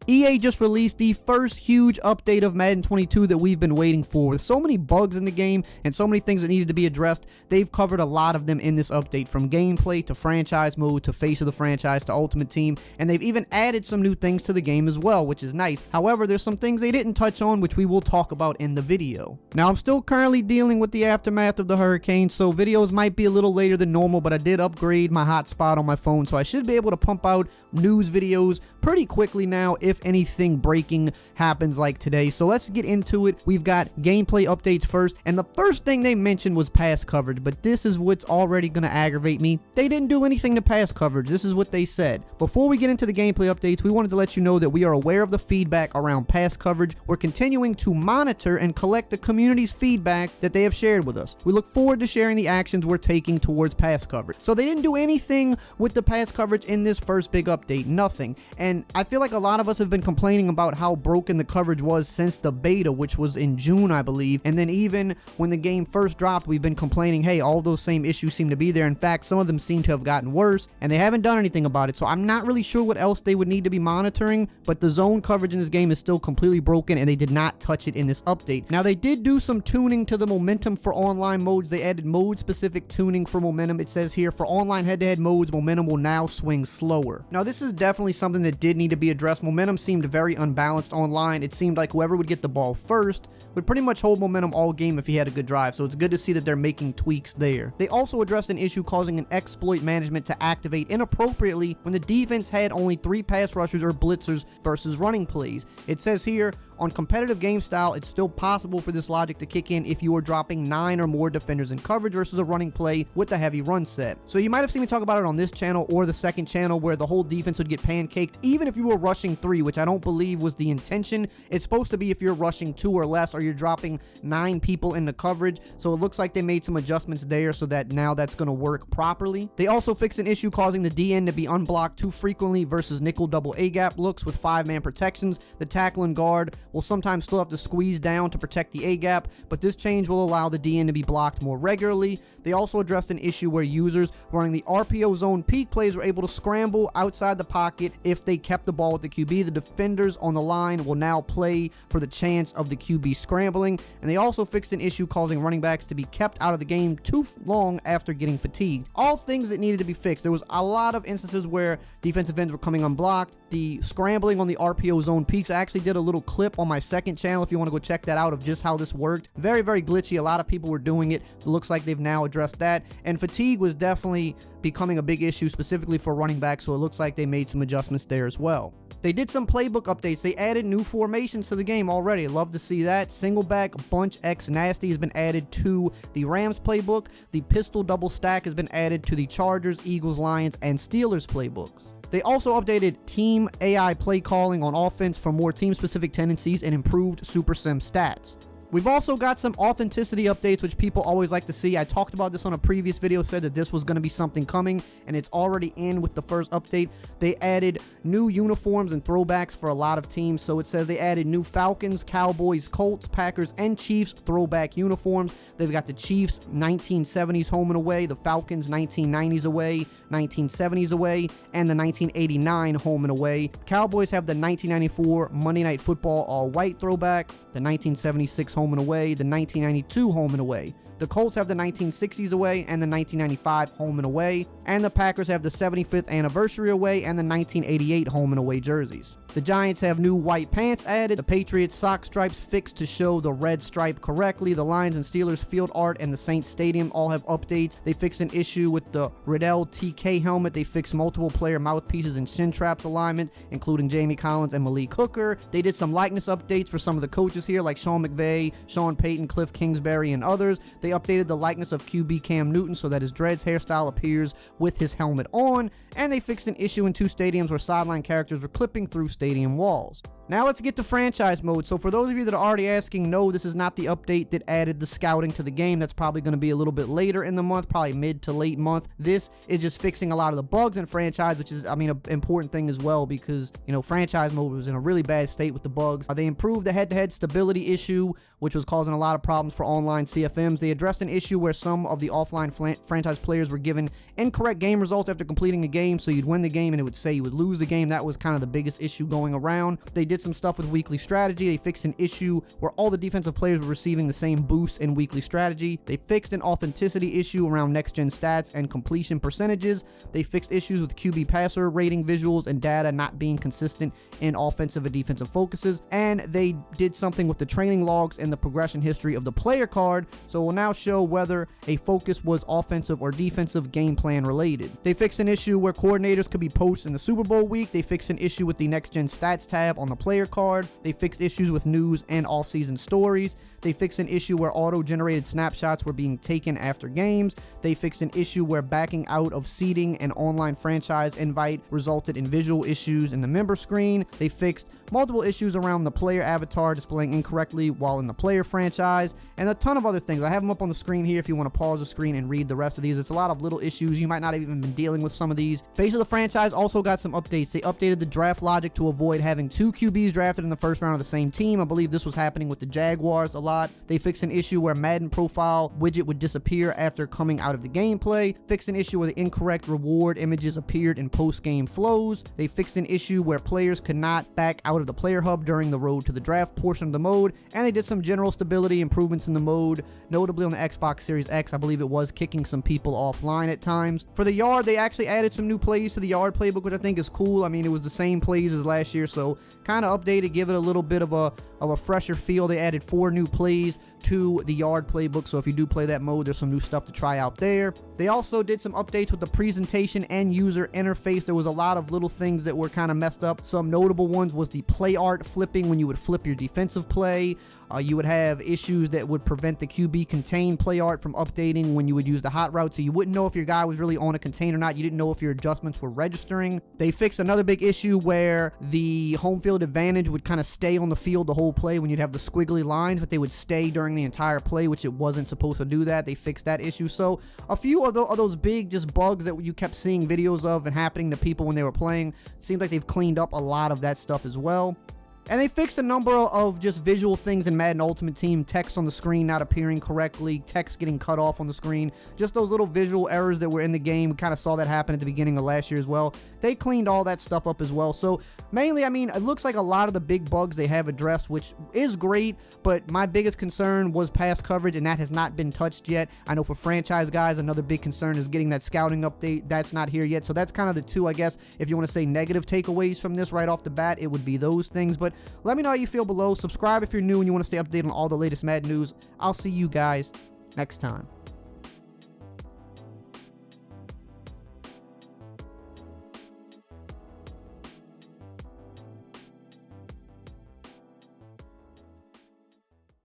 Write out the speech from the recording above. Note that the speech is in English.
EA just released the first huge update of Madden 22 that we've been waiting for. With so many bugs in the game and so many things that needed to be addressed, they've covered a lot of them in this update, from gameplay to franchise mode to face of the franchise to ultimate team, and they've even added some new things to the game as well, which is nice. However, there's some things they didn't touch on, which we will talk about in the video. Now, I'm still currently dealing with the aftermath of the hurricane, so videos might be a little later than normal, but I did upgrade my hotspot on my phone, so I should be able to pump out news videos pretty quickly now if anything breaking happens like today. So let's get into it. We've got gameplay updates first, and the first thing they mentioned was pass coverage, but this is what's already going to aggravate me. They didn't do anything to pass coverage. This is what they said. Before we get into the gameplay updates, we wanted to let you know that we are aware of the feedback around pass coverage. We're continuing to monitor and collect the community's feedback that they have shared with us. We look forward to sharing the actions we're taking towards pass coverage. So they didn't do anything with the pass coverage in this first big update. Nothing. And I feel like a lot of us have been complaining about how broken the coverage was since the beta, which was in June, I believe. And then even when the game first dropped, we've been complaining, hey, all those same issues seem to be there. In fact, some of them seem to have gotten worse, and they haven't done anything about it. So I'm not really sure what else they would need to be monitoring, but the zone coverage in this game is still completely broken, and they did not touch it in this update. Now, they did do some tuning to the momentum for online modes. They added mode-specific tuning for momentum. It says here, for online head-to-head modes, momentum will now swing slower. Now, this is definitely something that did need to be addressed. Momentum seemed very unbalanced online. It seemed like whoever would get the ball first would pretty much hold momentum all game if he had a good drive, so it's good to see that they're making tweaks there. They also addressed an issue causing an exploit management to activate inappropriately when the defense had only 3 pass rushers or blitzers versus running plays. It says here, on competitive game style, it's still possible for this logic to kick in if you are dropping 9 or more defenders in coverage versus a running play with a heavy run set. So you might have seen me talk about it on this channel or the second channel, where the whole defense would get pancaked even if you were rushing 3, which I don't believe was the intention. It's supposed to be if you're rushing 2 or less, or you're dropping 9 people in the coverage. So it looks like they made some adjustments there so that now that's going to work properly. They also fixed an issue causing the DN to be unblocked too frequently versus nickel double A gap looks with 5-man protections. The tackle and guard will sometimes still have to squeeze down to protect the A gap, but this change will allow the DN to be blocked more regularly. They also addressed an issue where users running the RPO zone peak plays were able to scramble outside the pocket if they kept the ball with the QB. The defenders on the line will now play for the chance of the QB scrambling, and they also fixed an issue causing running backs to be kept out of the game too long after getting fatigued. All things that needed to be fixed. There was a lot of instances where defensive ends were coming unblocked. The scrambling on the RPO zone peaks, I actually did a little clip on my second channel if you want to go check that out, of just how this worked. Very, very glitchy. A lot of people were doing it, so it looks like they've now addressed that. And fatigue was definitely becoming a big issue, specifically for running backs, so it looks like they made some adjustments there as well. They did some playbook updates. They added new formations to the game already. Love to see that. Single back bunch X nasty has been added to the Rams playbook. The pistol double stack has been added to the Chargers, Eagles, Lions, and Steelers playbooks. They also updated team AI play calling on offense for more team-specific tendencies and improved Super Sim stats. We've also got some authenticity updates, which people always like to see. I talked about this on a previous video, said that this was going to be something coming, and it's already in with the first update. They added new uniforms and throwbacks for a lot of teams. So it says they added new Falcons, Cowboys, Colts, Packers, and Chiefs throwback uniforms. They've got the Chiefs 1970s home and away, the Falcons 1990s away, 1970s away, and the 1989 home and away. Cowboys have the 1994 Monday Night Football all-white throwback, the 1976 home and away, the 1992 home and away. The Colts have the 1960s away and the 1995 home and away, and the Packers have the 75th anniversary away and the 1988 home and away jerseys. The Giants have new white pants added. The Patriots sock stripes fixed to show the red stripe correctly. The Lions and Steelers field art and the Saints Stadium all have updates. They fixed an issue with the Riddell TK helmet. They fixed multiple player mouthpieces and shin traps alignment, including Jamie Collins and Malik Hooker. They did some likeness updates for some of the coaches here, like Sean McVay, Sean Payton, Cliff Kingsbury, and others. They updated the likeness of QB Cam Newton so that his dreads hairstyle appears with his helmet on, and they fixed an issue in 2 stadiums where sideline characters were clipping through stadium walls. Now let's get to franchise mode. So for those of you that are already asking, no, this is not the update that added the scouting to the game. That's probably going to be a little bit later in the month, probably mid to late month. This is just fixing a lot of the bugs in franchise, which is, I mean, an important thing as well, because, you know, franchise mode was in a really bad state with the bugs. They improved the head-to-head stability issue, which was causing a lot of problems for online CFMs. They addressed an issue where some of the offline franchise players were given incorrect game results after completing a game, so you'd win the game and it would say you would lose the game. That was kind of the biggest issue going around. They did some stuff with weekly strategy. They fixed an issue where all the defensive players were receiving the same boost in weekly strategy. They fixed an authenticity issue around next-gen stats and completion percentages. They fixed issues with QB passer rating visuals and data not being consistent in offensive and defensive focuses. And they did something with the training logs and the progression history of the player card, so it will now show whether a focus was offensive or defensive game plan related. They fixed an issue where coordinators could be poached in the Super Bowl week. They fixed an issue with the next-gen stats tab on the player card. They fixed issues with news and off-season stories. They fixed an issue where auto-generated snapshots were being taken after games. They fixed an issue where backing out of seeding an online franchise invite resulted in visual issues in the member screen. They fixed multiple issues around the player avatar displaying incorrectly while in the player franchise, and a ton of other things. I have them up on the screen here if you want to pause the screen and read the rest of these. It's a lot of little issues. You might not have even been dealing with some of these. Face of the franchise also got some updates. They updated the draft logic to avoid having two QBs drafted in the first round of the same team. I believe this was happening with the Jaguars a lot. They fixed an issue where Madden profile widget would disappear after coming out of the gameplay. Fixed an issue where the incorrect reward images appeared in post-game flows. They fixed an issue where players could not back out of the player hub during the road to the draft portion of the mode, and they did some general stability improvements in the mode, notably on the Xbox Series X. I believe it was kicking some people offline at times. For the yard, they actually added some new plays to the yard playbook, which I think is cool. I mean, it was the same plays as last year, so kind of updated, give it a little bit of a fresher feel. They added 4 new plays to the yard playbook, so if you do play that mode, there's some new stuff to try out there. They also did some updates with the presentation and user interface. There was a lot of little things that were kind of messed up. Some notable ones was the play art flipping when you would flip your defensive play. You would have issues that would prevent the QB contain play art from updating when you would use the hot route, so you wouldn't know if your guy was really on a contain or not. You didn't know if your adjustments were registering. They fixed another big issue where the home field advantage would kind of stay on the field the whole play when you'd have the squiggly lines, but they would stay during the entire play, which it wasn't supposed to do that. They fixed that issue. So a few of those big just bugs that you kept seeing videos of and happening to people when they were playing, it seems like they've cleaned up a lot of that stuff as well. And they fixed a number of just visual things in Madden Ultimate Team, text on the screen not appearing correctly, text getting cut off on the screen, just those little visual errors that were in the game. We kind of saw that happen at the beginning of last year as well. They cleaned all that stuff up as well. So mainly, I mean, it looks like a lot of the big bugs they have addressed, which is great, but my biggest concern was pass coverage, and that has not been touched yet. I know for franchise guys, another big concern is getting that scouting update. That's not here yet. So that's kind of the two, I guess, if you want to say negative takeaways from this right off the bat, it would be those things. But let me know how you feel below. Subscribe if you're new and you want to stay updated on all the latest Madden news. I'll see you guys next time.